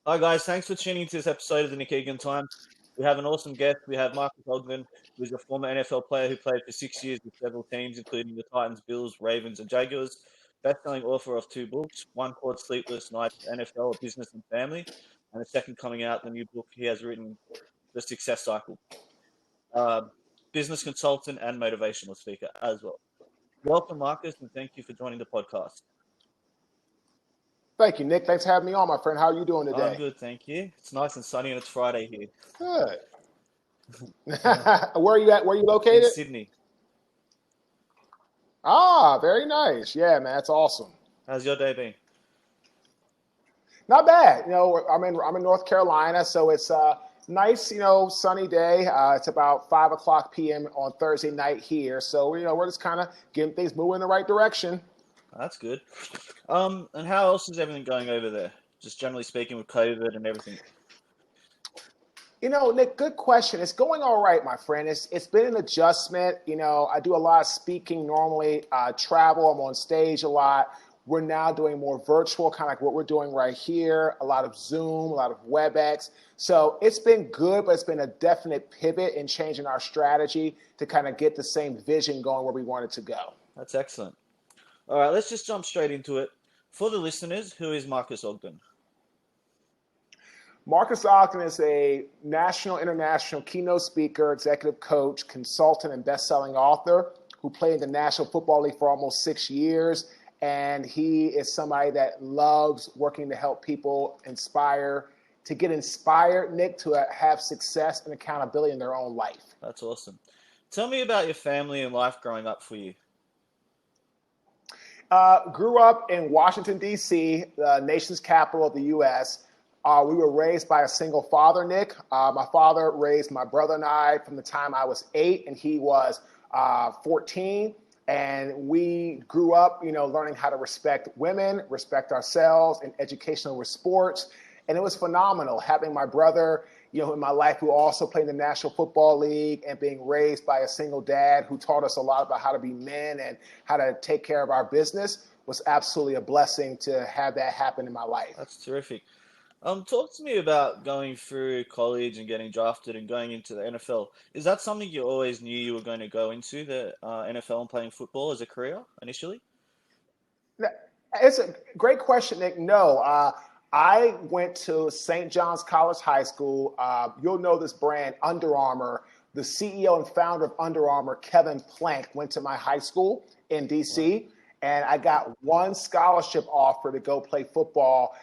Hi guys, thanks for tuning into this episode of the Nick Egan Times. We have an awesome guest. We have Marques Ogden, who's a former NFL player who played for 6 years with several teams, including the Titans, Bills, Ravens, and Jaguars. Best-selling author of two books, one called Sleepless Nights, NFL, Business and Family, and the second coming out, the new book he has written, The Success Cycle. Uh, Business consultant and motivational speaker as well. Welcome, Marcus, and thank you for joining the podcast. Thank you, Nick. Thanks for having me on, my friend. How are you doing I'm today? good, thank you. It's nice and sunny and it's Friday here Good. Where are you at? Where are you in located? Sydney. Ah, very nice. Yeah, man, that's awesome. How's your day been? Not bad. I'm in North Carolina, so it's a nice, sunny day. It's about 5 o'clock p.m. on Thursday night here, so we're just kind of getting things moving in the right direction. That's good. And how else is everything going over there? Just generally speaking with COVID and everything. Nick, good question. It's going all right, my friend. It's been an adjustment. I do a lot of speaking normally, travel. I'm on stage a lot. We're now doing more virtual, kind of like what we're doing right here, a lot of Zoom, a lot of WebEx. So it's been good, but it's been a definite pivot in changing our strategy to kind of get the same vision going where we want it to go. That's excellent. All right, let's just jump straight into it. For the listeners, who is Marques Ogden? Marques Ogden is a national, international keynote speaker, executive coach, consultant, and best-selling author who played in the National Football League for almost 6 years. And he is somebody that loves working to help people to get inspired, Nick, to have success and accountability in their own life. That's awesome. Tell me about your family and life growing up for you. Grew up in Washington, D.C., the nation's capital of the U.S. We were raised by a single father, Nick. My father raised my brother and I from the time I was 8 and he was 14. And we grew up, learning how to respect women, respect ourselves, and educational with sports. And it was phenomenal having my brother, in my life who also played in the National Football League and being raised by a single dad who taught us a lot about how to be men and how to take care of our business was absolutely a blessing to have that happen in my life. That's terrific. Talk to me about going through college and getting drafted and going into the NFL. Is that something you always knew you were going to go into, the NFL and playing football as a career initially? It's a great question, Nick. No, I went to St. John's College High School. You'll know this brand, Under Armour. The CEO and founder of Under Armour, Kevin Plank, went to my high school in D.C., and I got one scholarship offer to go play football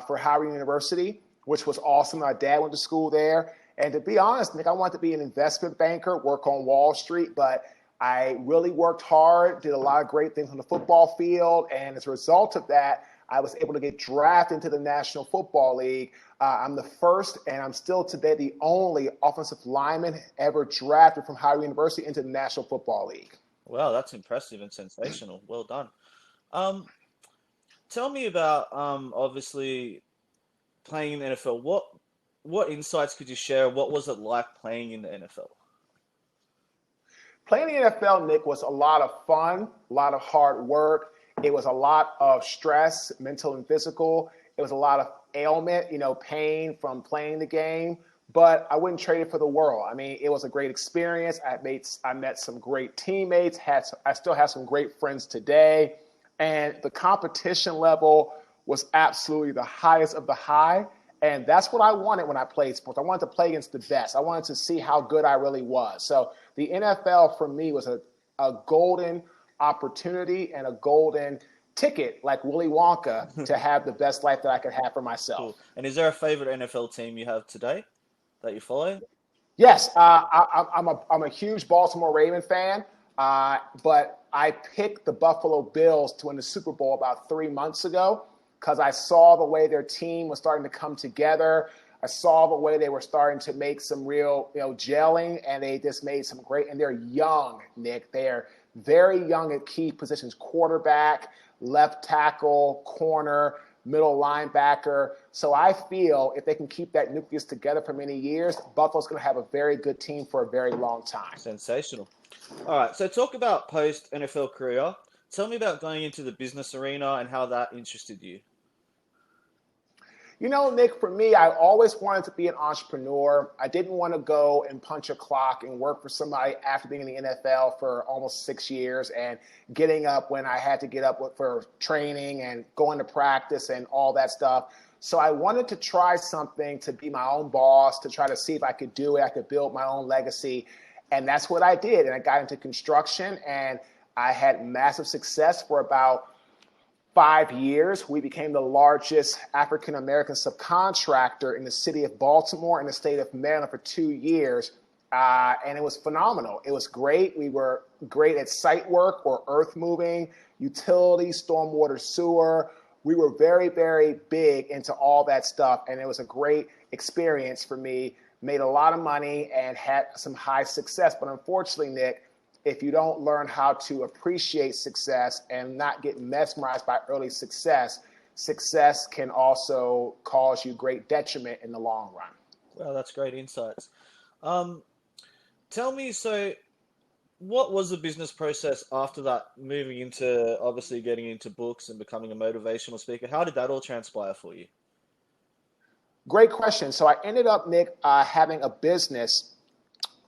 for Howard University, which was awesome. My dad went to school there. And to be honest, Nick, I wanted to be an investment banker, work on Wall Street, but I really worked hard, did a lot of great things on the football field. And as a result of that, I was able to get drafted into the National Football League. I'm the first, and I'm still today the only offensive lineman ever drafted from Howard University into the National Football League. Wow, that's impressive and sensational. Well done. Um, Tell me about obviously playing in the NFL. What insights could you share? What was it like playing in the NFL? Playing in the NFL, Nick, was a lot of fun, a lot of hard work. It was a lot of stress, mental and physical. It was a lot of ailment, pain from playing the game. But I wouldn't trade it for the world. I mean, it was a great experience. I met some great teammates. I still have some great friends today. And the competition level was absolutely the highest of the high. And that's what I wanted when I played sports. I wanted to play against the best. I wanted to see how good I really was. So the NFL for me was a golden opportunity and a golden ticket, like Willy Wonka, to have the best life that I could have for myself. Cool. And is there a favorite NFL team you have today that you follow? Yes, I'm a huge Baltimore Ravens fan, but I picked the Buffalo Bills to win the Super Bowl about 3 months ago because I saw the way their team was starting to come together. I saw the way they were starting to make some real, gelling, and they just made some great. And they're young, Nick. They're very young at key positions: quarterback, left tackle, corner, middle linebacker. So I feel if they can keep that nucleus together for many years, Buffalo's going to have a very good team for a very long time. Sensational. All right, so talk about post NFL career. Tell me about going into the business arena and how that interested you. You know, Nick, for me, I always wanted to be an entrepreneur. I didn't want to go and punch a clock and work for somebody after being in the NFL for almost 6 years and getting up when I had to get up for training and going to practice and all that stuff. So I wanted to try something to be my own boss, to try to see if I could do it. I could build my own legacy. And that's what I did. And I got into construction and I had massive success for about 5 years. We became the largest African-American subcontractor in the city of Baltimore and the state of Maryland for 2 years. And it was phenomenal. It was great. We were great at site work or earth moving, utilities, stormwater, sewer. We were very, very big into all that stuff. And it was a great experience for me. Made a lot of money and had some high success. But unfortunately, Nick, if you don't learn how to appreciate success and not get mesmerized by early success, success can also cause you great detriment in the long run. Well, that's great insights. Tell me, so what was the business process after that, moving into obviously getting into books and becoming a motivational speaker? How did that all transpire for you? Great question. So I ended up, Nick, having a business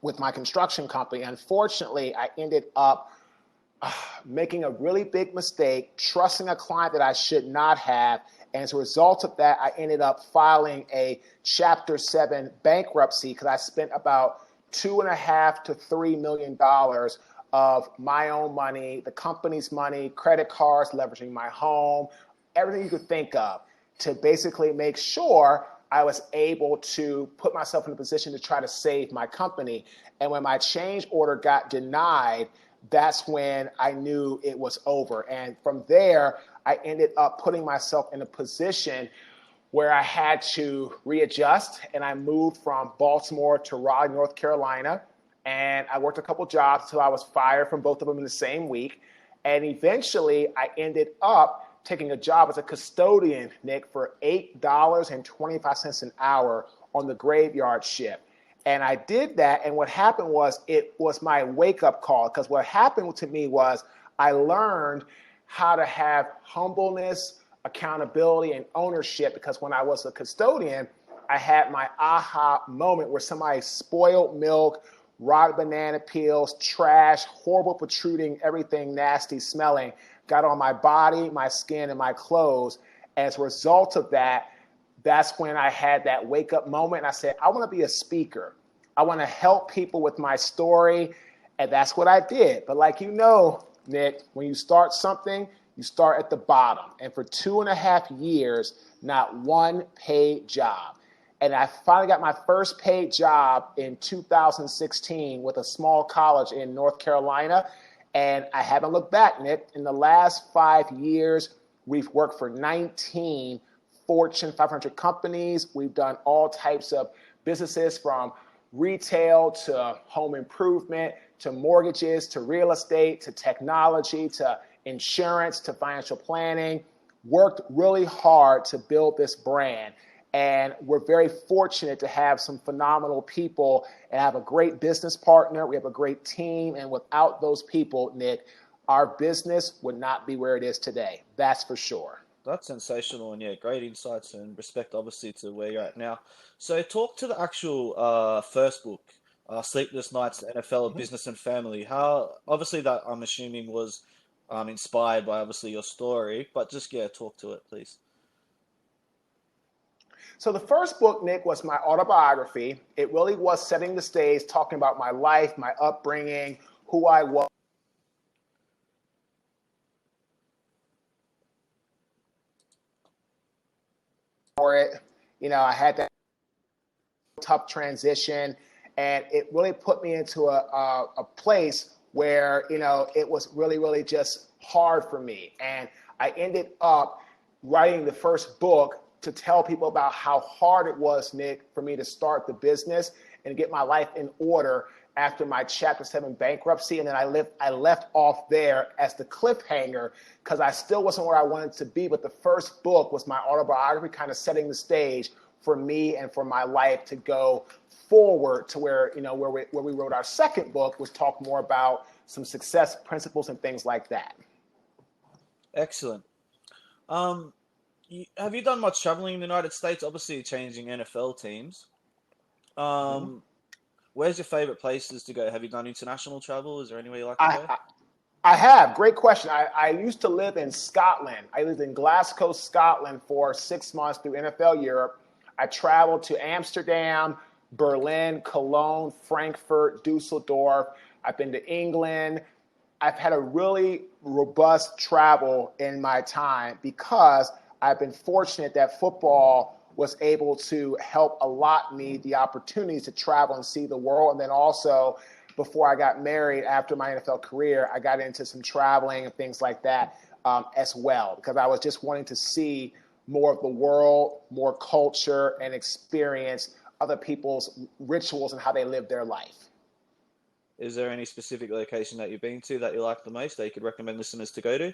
with my construction company. Unfortunately, I ended up making a really big mistake, trusting a client that I should not have. And as a result of that, I ended up filing a Chapter 7 bankruptcy because I spent about $2.5 to $3 million of my own money, the company's money, credit cards, leveraging my home, everything you could think of to basically make sure I was able to put myself in a position to try to save my company. And when my change order got denied, that's when I knew it was over. And from there, I ended up putting myself in a position where I had to readjust. And I moved from Baltimore to Raleigh, North Carolina. And I worked a couple jobs until I was fired from both of them in the same week. And eventually, I ended up taking a job as a custodian, Nick, for $8.25 an hour on the graveyard shift. And I did that. And what happened was it was my wake-up call, because what happened to me was I learned how to have humbleness, accountability, and ownership, because when I was a custodian, I had my aha moment where somebody spoiled milk, rotted banana peels, trash, horrible protruding, everything nasty smelling, got on my body, my skin, and my clothes. As a result of that, that's when I had that wake up moment. And I said, I want to be a speaker. I want to help people with my story. And that's what I did. But like you know, Nick, when you start something, you start at the bottom. And for 2.5 years, not one paid job. And I finally got my first paid job in 2016 with a small college in North Carolina. And I haven't looked back, Nick. In the last 5 years, we've worked for 19 Fortune 500 companies. We've done all types of businesses, from retail to home improvement to mortgages to real estate to technology to insurance to financial planning. Worked really hard to build this brand. And we're very fortunate to have some phenomenal people and have a great business partner. We have a great team. And without those people, Nick, our business would not be where it is today. That's for sure. That's sensational, and yeah, great insights and respect, obviously, to where you're at now. So, talk to the actual first book, Sleepless Nights, NFL of Mhm. Business and Family. How, obviously, that I'm assuming was inspired by obviously your story, but just yeah, talk to it, please. So the first book, Nick, was my autobiography. It really was setting the stage, talking about my life, my upbringing, who I was. For it, you know, I had that tough transition, and it really put me into a place where, you know, it was really, really just hard for me. And I ended up writing the first book to tell people about how hard it was, Nick, for me to start the business and get my life in order after my Chapter 7 bankruptcy. And then I left off there as the cliffhanger because I still wasn't where I wanted to be. But the first book was my autobiography, kind of setting the stage for me and for my life to go forward to where, you know, where we wrote our second book, which talked more about some success principles and things like that. Excellent. Um, Have you done much traveling in the United States? Obviously, you're changing NFL teams. Mhm. Where's your favorite places to go? Have you done international travel? Is there anywhere you like to I, go? I I have. Great question. I used to live in Scotland. I lived in Glasgow, Scotland for 6 months through NFL Europe. I traveled to Amsterdam, Berlin, Cologne, Frankfurt, Dusseldorf. I've been to England. I've had a really robust travel in my time because I've been fortunate that football was able to help allot me the opportunities to travel and see the world. And then also, before I got married, after my NFL career, I got into some traveling and things like that as well, because I was just wanting to see more of the world, more culture, and experience other people's rituals and how they live their life. Is there any specific location that you've been to that you like the most that you could recommend listeners to go to?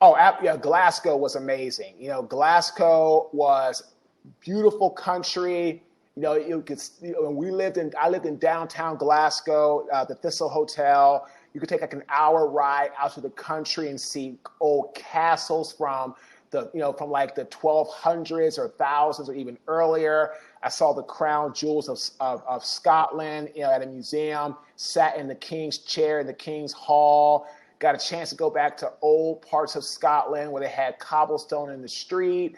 Oh, yeah, Glasgow was amazing. Glasgow was beautiful country. You could. I lived in downtown Glasgow, the Thistle Hotel. You could take like an hour ride out to the country and see old castles from like the 1200s or thousands or even earlier. I saw the crown jewels of Scotland, at a museum. Sat in the King's chair in the King's Hall. Got a chance to go back to old parts of Scotland where they had cobblestone in the street,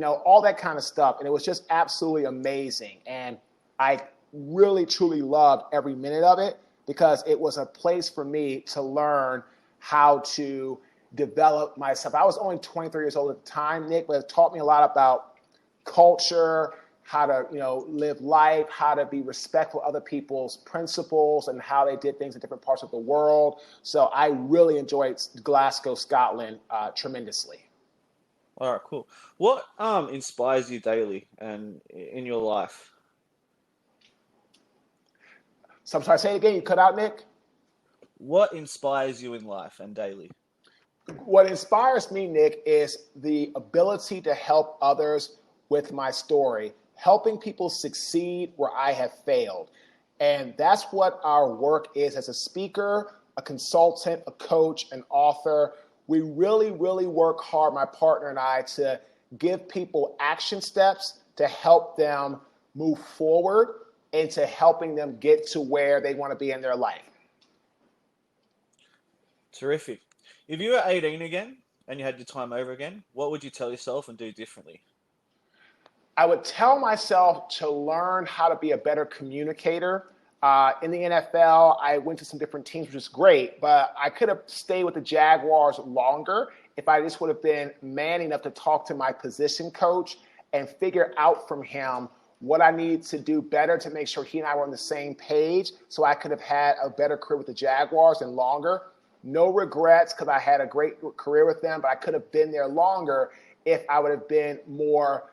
all that kind of stuff. And it was just absolutely amazing. And I really, truly loved every minute of it because it was a place for me to learn how to develop myself. I was only 23 years old at the time, Nick, but it taught me a lot about culture, how to live life, how to be respectful of other people's principles and how they did things in different parts of the world. So I really enjoyed Glasgow, Scotland tremendously. All right, cool. What inspires you daily and in your life? So I'm sorry, say it again. You cut out, Nick. What inspires you in life and daily? What inspires me, Nick, is the ability to help others with my story, helping people succeed where I have failed. And that's what our work is as a speaker, a consultant, a coach, an author. We really, really work hard, my partner and I, to give people action steps to help them move forward into helping them get to where they want to be in their life. Terrific. If you were 18 again and you had your time over again, what would you tell yourself and do differently? I would tell myself to learn how to be a better communicator. In the NFL, I went to some different teams, which is great, but I could have stayed with the Jaguars longer if I just would have been man enough to talk to my position coach and figure out from him what I needed to do better to make sure he and I were on the same page so I could have had a better career with the Jaguars and longer. No regrets because I had a great career with them, but I could have been there longer if I would have been more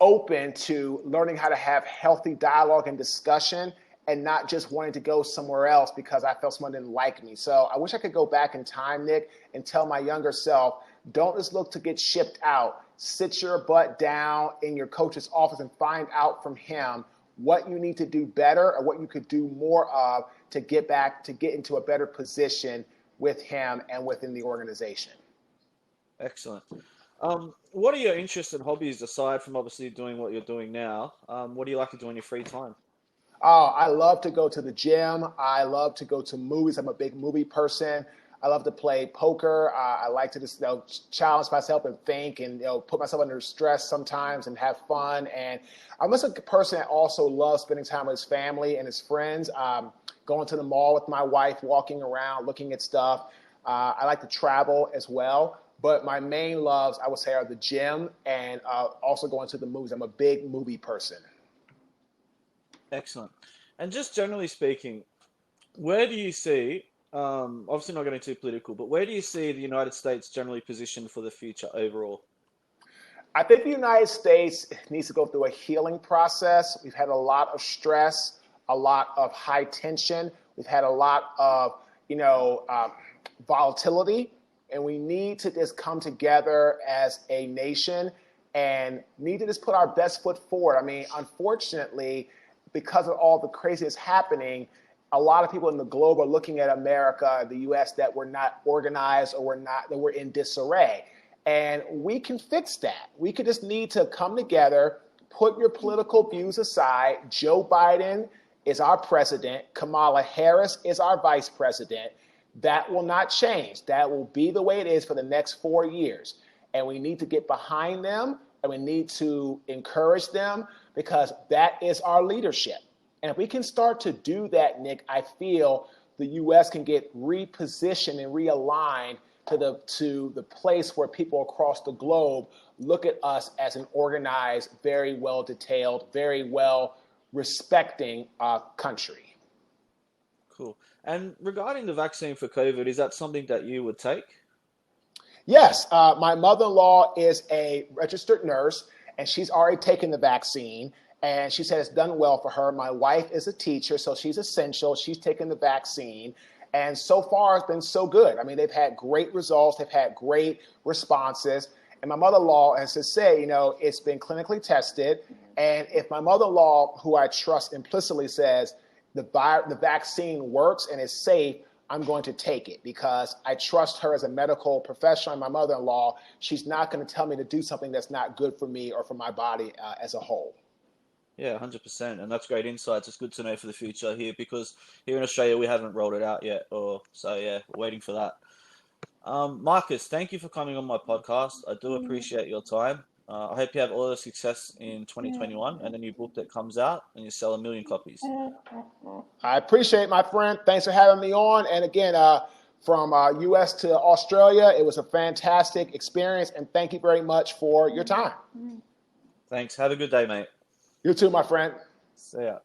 open to learning how to have healthy dialogue and discussion and not just wanting to go somewhere else because I felt someone didn't like me. So I wish I could go back in time, Nick, and tell my younger self, don't just look to get shipped out. Sit your butt down in your coach's office and find out from him what you need to do better or what you could do more of to get into a better position with him and within the organization. Excellent. What are your interests and hobbies aside from obviously doing what you're doing now? What do you like to do in your free time? Oh, I love to go to the gym. I love to go to movies. I'm a big movie person. I love to play poker. I like to just challenge myself and think and put myself under stress sometimes and have fun. And I'm just a person that also loves spending time with his family and his friends. Going to the mall with my wife, walking around, looking at stuff. I like to travel as well. But my main loves, I would say, are the gym and also going to the movies. I'm a big movie person. Excellent. And just generally speaking, where do you see, obviously not getting too political, but where do you see the United States generally positioned for the future overall? I think the United States needs to go through a healing process. We've had a lot of stress, a lot of high tension. We've had a lot of, volatility, and we need to just come together as a nation and need to just put our best foot forward. I mean, unfortunately, because of all the craziness happening, a lot of people in the globe are looking at America, the U.S., that we're not organized or that we're in disarray. And we can fix that. We could just need to come together, put your political views aside. Joe Biden is our president. Kamala Harris is our vice president. That will not change. That will be the way it is for the next 4 years. And we need to get behind them, and we need to encourage them, because that is our leadership. And if we can start to do that, Nick, I feel the U.S. can get repositioned and realigned to the place where people across the globe look at us as an organized, very well detailed, very well respecting country. Cool. And regarding the vaccine for COVID, is that something that you would take? Yes, my mother-in-law is a registered nurse, and she's already taken the vaccine, and she said it's done well for her. My wife is a teacher, so she's essential. She's taken the vaccine, and so far it's been so good. I mean, they've had great results. They've had great responses. And my mother-in-law has to say, it's been clinically tested. And if my mother-in-law, who I trust implicitly, says the vaccine works and is safe, I'm going to take it, because I trust her as a medical professional. And my mother-in-law, she's not going to tell me to do something that's not good for me or for my body as a whole. Yeah, 100%. And that's great insights. It's good to know for the future here, because here in Australia, we haven't rolled it out yet. So yeah, we're waiting for that. Marques, thank you for coming on my podcast. I do appreciate your time. I hope you have all the success in 2021 and the new book that comes out, and you sell 1 million copies. I appreciate it, my friend. Thanks for having me on. And again, from U.S. to Australia, it was a fantastic experience. And thank you very much for your time. Thanks. Have a good day, mate. You too, my friend. See ya.